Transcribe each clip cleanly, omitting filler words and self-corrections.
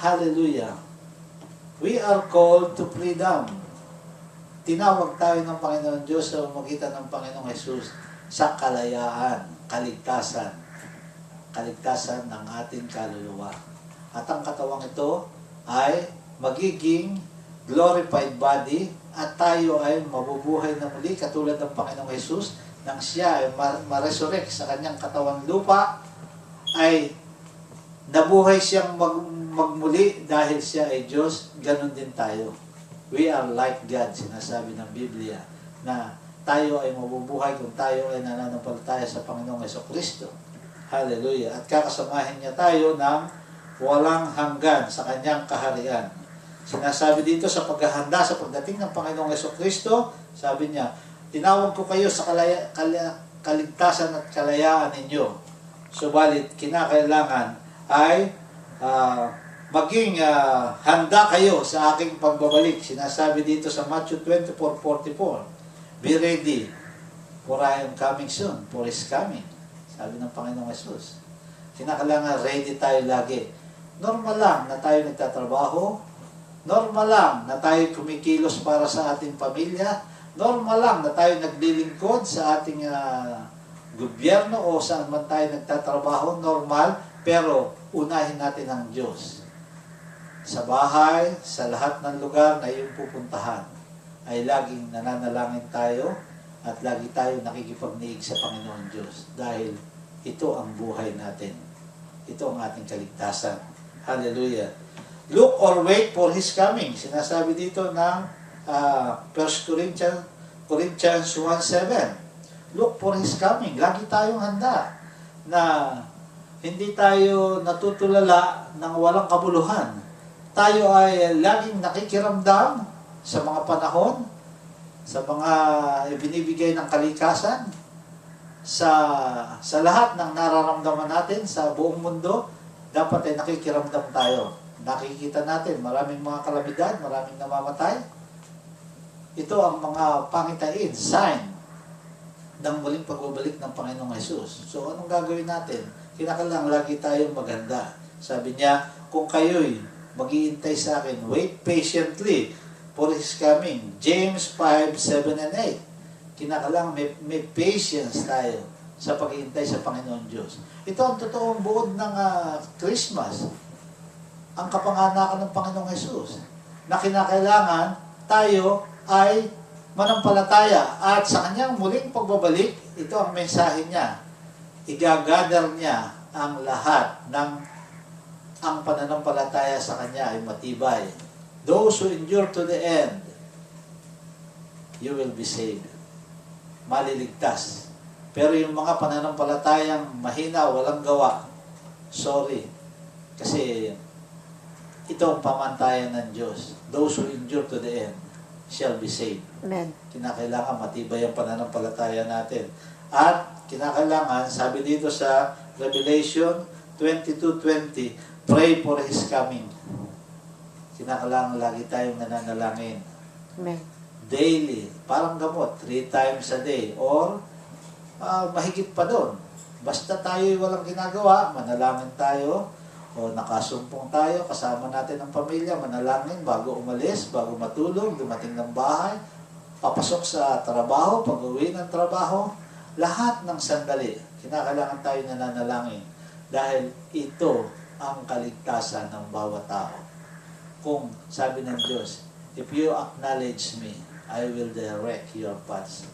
Hallelujah. We are called to freedom. Tinawag tayo ng Panginoon Diyos sa pamamagitan ng Panginoong Jesus sa kalayaan, kaligtasan. Kaligtasan ng ating kaluluwa. At ang katawang ito ay magiging glorified body at tayo ay mabubuhay na muli katulad ng Panginoong Jesus nang siya ay ma-resurrect sa kanyang katawang lupa ay nabuhay siyang magmuli dahil siya ay Diyos, ganun din tayo. We are like God, sinasabi ng Biblia, na tayo ay mabubuhay kung tayo ay nananampalataya sa Panginoong Jesucristo. Hallelujah. At kakasamahin niya tayo ng walang hanggan sa kanyang kaharian. Sinasabi dito sa paghahanda sa pagdating ng Panginoong Jesucristo, sabi niya, tinawag ko kayo sa kaligtasan at kalayaan ninyo. Subalit, kinakailangan ay maging handa kayo sa aking pagbabalik. Sinasabi dito sa Matthew 24:44, be ready, for I am coming soon, for His coming. Sabi ng Panginoong Jesus. Kinakailangan ready tayo lagi. Normal lang na tayo nagtatrabaho, normal lang na tayo kumikilos para sa ating pamilya, normal lang na tayo naglilingkod sa ating gobyerno o saan man tayo nagtatrabaho, normal, pero unahin natin ang Diyos. Sa bahay, sa lahat ng lugar na iyong pupuntahan, ay laging nananalangin tayo at lagi tayo nakikipagniig sa Panginoon Diyos dahil ito ang buhay natin. Ito ang ating kaligtasan. Hallelujah. Look or wait for His coming. Sinasabi dito ng 1 Corinthians 1:7. Look for His coming. Lagi tayong handa na hindi tayo natutulala ng walang kabuluhan. Tayo ay laging nakikiramdam sa mga panahon, sa mga binibigay ng kalikasan, sa lahat ng nararamdaman natin sa buong mundo, dapat ay nakikiramdam tayo. Nakikita natin maraming mga kalamidad, maraming namamatay. Ito ang mga pangitain, sign ng muling pagbabalik ng Panginoong Jesus. So anong gagawin natin? Kinakailangan lagi tayong maganda. Sabi niya, kung kayo'y mag-iintay sa akin, wait patiently for His coming. James 5:7 and 8. Kinakailangan may patience tayo sa pag-iintay sa Panginoon Diyos. Ito ang totoong buod ng Christmas. Ang kapanganakan ng Panginoong Jesus. Na kinakailangan tayo ay manampalataya. At sa kanyang muling pagbabalik, ito ang mensahe niya. Igagather niya ang lahat ng ang pananampalataya sa kanya ay matibay. Those who endure to the end, you will be saved. Maliligtas. Pero yung mga pananampalatayang mahina, walang gawa, sorry. Kasi ito ang pamantayan ng Diyos. Those who endure to the end shall be saved. Amen. Kinakailangan matibay ang pananampalataya natin. At kinakailangan, sabi dito sa Revelation 22:20, pray for His coming. Kinakailangan lagi tayong nananalangin. Amen. Daily, parang gamot, 3 times a day, or mahigit pa doon. Basta tayo walang ginagawa, manalangin tayo, o nakasumpong tayo, kasama natin ang pamilya, manalangin bago umalis, bago matulog, dumating ng bahay, papasok sa trabaho, pag-uwi ng trabaho, lahat ng sandali, kinakailangan tayo nananalangin. Dahil ito ang kaligtasan ng bawat tao. Kung sabi ng Diyos, if you acknowledge me, I will direct your paths.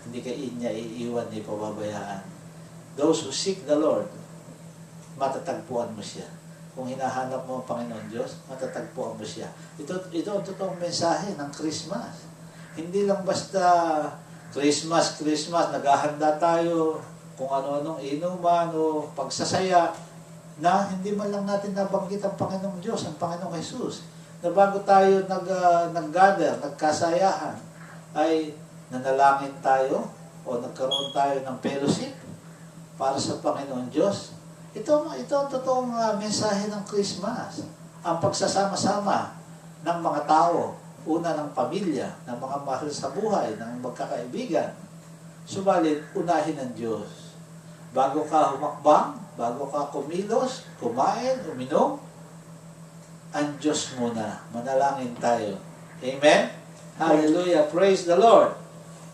Hindi ka niya iiwan ni pababayaan. Those who seek the Lord, matatagpuan mo siya. Kung hinahanap mo ang Panginoon Diyos, matatagpuan mo siya. Ito ang totoong mensahe ng Christmas. Hindi lang basta Christmas, naghahanda tayo kung ano-anong inuman o pagsasaya, na hindi man lang natin nabanggit ang Panginoong Diyos, ang Panginoong Jesus. Na bago tayo nag-gather, nagkasayahan, ay nanalangin tayo o nagkaroon tayo ng fellowship para sa Panginoon Diyos. Ito ang totoong mensahe ng Christmas. Ang pagsasama-sama ng mga tao, una ng pamilya, ng mga mahal sa buhay, ng magkakaibigan. Subalit, unahin ng Diyos. Bago ka humakbang, bago ka kumilos, kumain, uminom, ang Diyos muna. Manalangin tayo. Amen? Hallelujah. Praise the Lord.